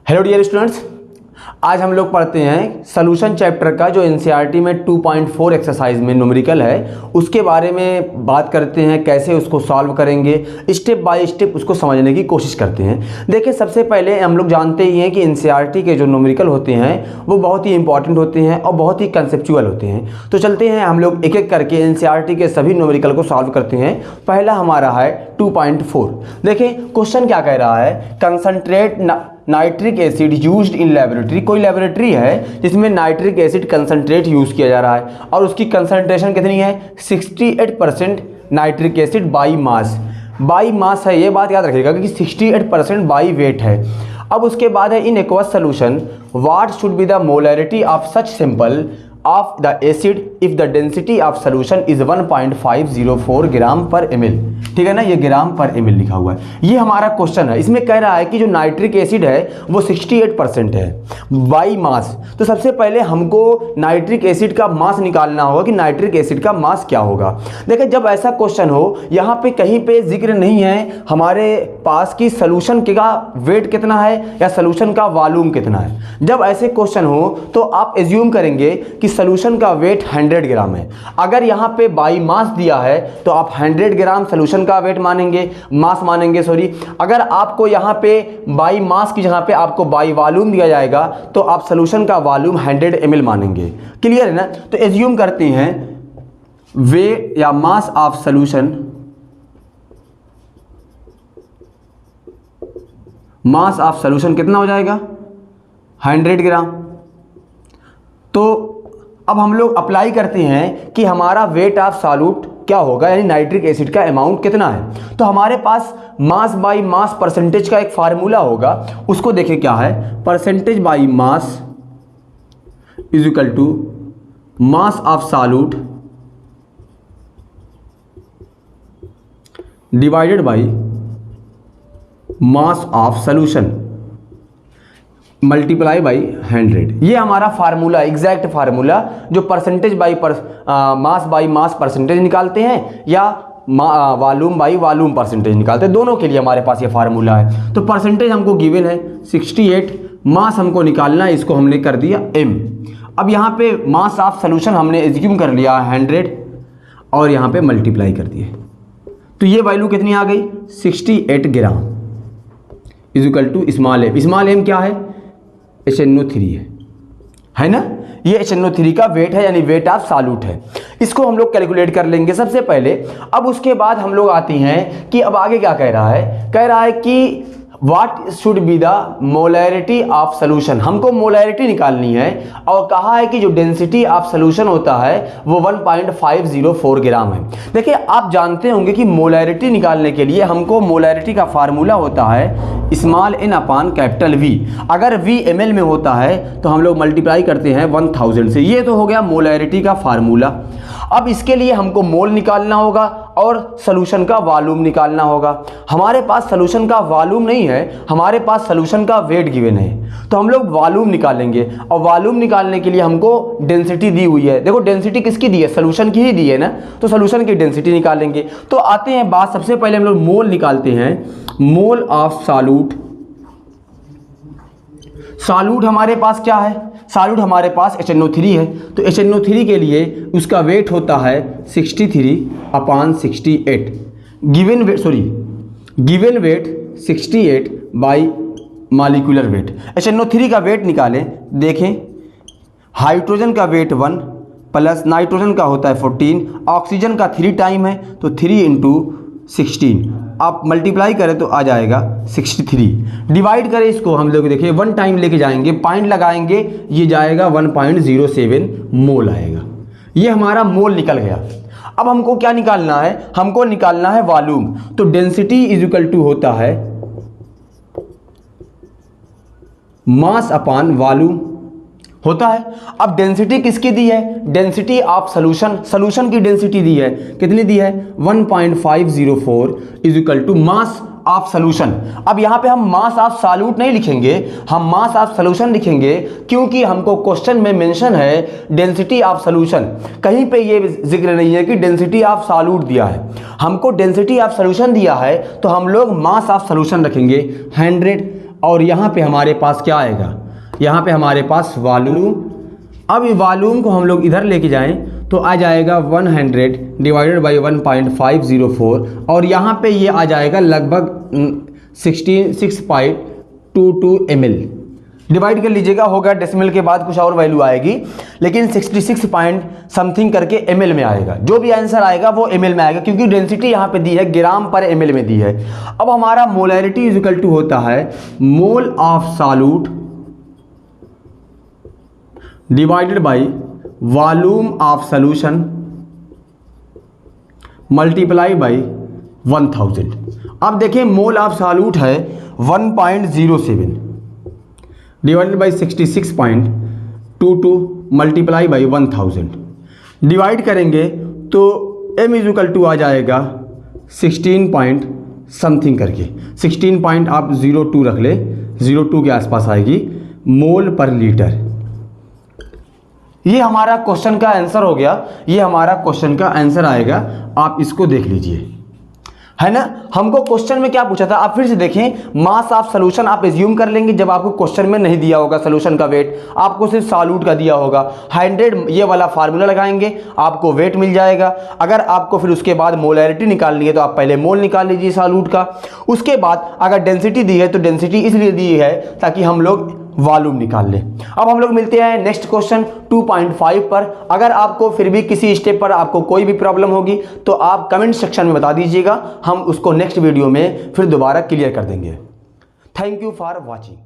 Hello dear students, आज हम लोग पढ़ते हैं सॉल्यूशन चैप्टर का जो एनसीईआरटी में 2.4 एक्सरसाइज में न्यूमेरिकल है उसके बारे में बात करते हैं। कैसे उसको सॉल्व करेंगे, स्टेप बाय स्टेप उसको समझने की कोशिश करते हैं। देखिए, सबसे पहले हम लोग जानते ही हैं कि एनसीईआरटी के जो न्यूमेरिकल होते हैं वो बहुत ही इंपॉर्टेंट होते हैं और बहुत ही कंसेप्चुअल होते हैं। तो चलते हैं, हम लोग एक एक करके एनसीईआरटी के सभी न्यूमेरिकल को सॉल्व करते हैं। पहला हमारा है 2.4। देखिए क्वेश्चन क्या कह रहा है, concentrate nitric acid used in laboratory. कोई लेबोरेटरी है जिसमें नाइट्रिक एसिड कंसंट्रेट यूज़ किया जा रहा है और उसकी कंसंट्रेशन कितनी है, 68% nitric acid by mass. By मास है, ये बात याद रखिएगा कि 68% बाई वेट है। अब उसके बाद है in aqueous solution what should be the molarity of such simple of the acid if the density of solution is 1.504 ग्राम पर ml। ठीक है ना, ये ग्राम पर ml लिखा हुआ है। ये हमारा क्वेश्चन है। इसमें कह रहा है कि जो नाइट्रिक एसिड है वो 68% है बाई मास। तो सबसे पहले हमको नाइट्रिक एसिड का मास निकालना होगा कि नाइट्रिक एसिड का मास क्या होगा। देखिए, जब ऐसा क्वेश्चन हो, यहाँ पे कहीं पे जिक्र नहीं है हमारे पास कि सोल्यूशन का वेट कितना है या सोल्यूशन का वॉल्यूम कितना है। जब ऐसे क्वेश्चन हो तो आप एज्यूम करेंगे कि सोल्यूशन का वेट 100 ग्राम है। अगर यहाँ पे बाई मास दिया है तो आप 100 ग्राम सोल्यूशन का वेट मानेंगे, मास मानेंगे सॉरी। अगर आपको यहाँ पे बाई मास की जगह पे आपको बाई वॉल्यूम दिया जाएगा तो आप सोल्यूशन का वॉल्यूम 100 ml मानेंगे। क्लियर है ना। तो एज्यूम करते हैं वेट या मास of solution, mass of solution कितना हो जाएगा, 100 ग्राम। तो अब हम लोग अप्लाई करते हैं कि हमारा वेट ऑफ सॉल्यूट क्या होगा, यानी नाइट्रिक एसिड का अमाउंट कितना है। तो हमारे पास मास बाई मास परसेंटेज का एक फार्मूला होगा, उसको देखें क्या है। Percentage by mass is equal to mass of solute divided by mass of solution multiply by 100। ये हमारा फार्मूला, एग्जैक्ट फार्मूला जो percentage by mass by mass percentage निकालते हैं या वॉल्यूम बाई वॉल्यूम परसेंटेज निकालते हैं, दोनों के लिए हमारे पास ये फार्मूला है। तो परसेंटेज हमको गिवन है 68, मास हमको निकालना है, इसको हमने कर दिया m। अब यहाँ पे मास ऑफ सोल्यूशन हमने एज्यूम कर लिया 100 और यहाँ पे मल्टीप्लाई कर दिए। तो ये वैल्यू कितनी आ गई, 68 gram is equal to small M. Small M क्या है, HNO3 है ना। ये HNO3 का वेट है, यानी वेट ऑफ सॉल्यूट है। इसको हम लोग कैलकुलेट कर लेंगे सबसे पहले। अब उसके बाद हम लोग आते हैं कि अब आगे क्या कह रहा है, कह रहा है कि what should be the molarity of solution. हमको मोलैरिटी निकालनी है और कहा है कि जो डेंसिटी ऑफ सोल्यूशन होता है वो 1.504 ग्राम है। देखिए, आप जानते होंगे कि मोलैरिटी निकालने के लिए हमको मोलैरिटी का फार्मूला होता है स्मॉल n अपान कैपिटल V। अगर V ml में होता है तो हम लोग मल्टीप्लाई करते हैं 1000 से। ये तो हो गया मोलैरिटी का फार्मूला। अब इसके लिए हमको मोल निकालना होगा और सोल्यूशन का वॉल्यूम निकालना होगा। हमारे पास सोल्यूशन का वॉल्यूम नहीं है, हमारे पास सोल्यूशन का वेट गिवन है। तो हम लोग वॉल्यूम निकालेंगे और वॉल्यूम निकालने के लिए हमको डेंसिटी दी हुई है। देखो, डेंसिटी किसकी दी है, सोल्यूशन की ही दी है ना। तो सोल्यूशन की डेंसिटी निकालेंगे। तो आते हैं बात, सबसे पहले हम लोग मोल निकालते हैं। मोल ऑफ सॉल्यूट, सॉल्यूट हमारे पास क्या है, सॉल्यूट हमारे पास HNO3 है। तो HNO3 के लिए उसका वेट होता है 63 अपान 68। Given weight 68 by molecular weight. HNO3 का वेट निकालें, देखें हाइड्रोजन का वेट 1 प्लस नाइट्रोजन का होता है 14, ऑक्सीजन का 3 टाइम है तो 3 इंटू 16। आप मल्टीप्लाई करें तो आ जाएगा 63। डिवाइड करें इसको, हम लोग देखिए 1 टाइम लेके जाएंगे, पॉइंट लगाएंगे, ये जाएगा 1.07 मोल आएगा। ये हमारा मोल निकल गया। अब हमको क्या निकालना है, हमको निकालना है वॉल्यूम। तो डेंसिटी इज इक्वल टू होता है मास अपान वॉल्यूम होता है। अब डेंसिटी किसकी दी है, डेंसिटी ऑफ सोल्यूशन, सोल्यूशन की डेंसिटी दी है, कितनी दी है 1.504 is equal to mass of solution. अब यहाँ पे हम मास ऑफ सॉल्यूट नहीं लिखेंगे, हम मास ऑफ सोल्यूशन लिखेंगे, क्योंकि हमको क्वेश्चन में मेंशन है डेंसिटी ऑफ सोल्यूशन। कहीं पे ये जिक्र नहीं है कि डेंसिटी ऑफ सॉल्यूट दिया है। हमको डेंसिटी ऑफ सोल्यूशन दिया है तो हम लोग मास ऑफ सोल्यूशन रखेंगे 100 और यहाँ पे हमारे पास क्या आएगा, यहाँ पे हमारे पास वॉल्यूम। अब ये वॉल्यूम को हम लोग इधर लेके जाएं तो आ जाएगा 100 डिवाइडेड बाई 1.504 और यहाँ पे ये आ जाएगा लगभग 66.22 ml। डिवाइड कर लीजिएगा, होगा डेसिमल के बाद कुछ और वैल्यू आएगी, लेकिन 66 पॉइंट समथिंग करके ml में आएगा। जो भी आंसर आएगा वो ml में आएगा, क्योंकि डेंसिटी यहाँ पे दी है ग्राम पर ml में दी है। अब हमारा मोलैरिटी इज इक्वल टू होता है mole of solute divided by volume of solution multiply by 1000। अब देखिए मोल ऑफ सॉल्यूट है 1.07 divided by 66.22 multiply by 1000। Divide करेंगे तो m इज इक्वल टू आ जाएगा 16 पॉइंट समथिंग करके, 16 पॉइंट आप 02 रख ले, 02 के आसपास आएगी मोल पर लीटर। ये हमारा क्वेश्चन का आंसर हो गया, ये हमारा क्वेश्चन का आंसर आएगा। आप इसको देख लीजिए, है ना। हमको क्वेश्चन में क्या पूछा था, आप फिर से देखें। मास ऑफ सॉल्यूशन आप एज्यूम कर लेंगे, जब आपको क्वेश्चन में नहीं दिया होगा सॉल्यूशन का वेट, आपको सिर्फ सॉल्यूट का दिया होगा। 100 ये वाला फार्मूला लगाएंगे, आपको वेट मिल जाएगा। अगर आपको फिर उसके बाद मोलैरिटी निकालनी है तो आप पहले मोल निकाल लीजिए सॉल्यूट का। उसके बाद अगर डेंसिटी दी है तो डेंसिटी इसलिए दी है ताकि हम लोग वॉल्यूम निकाल लें। अब हम लोग मिलते हैं नेक्स्ट क्वेश्चन 2.5 पर। अगर आपको फिर भी किसी स्टेप पर आपको कोई भी प्रॉब्लम होगी तो आप कमेंट सेक्शन में बता दीजिएगा, हम उसको नेक्स्ट वीडियो में फिर दोबारा क्लियर कर देंगे। Thank you for watching.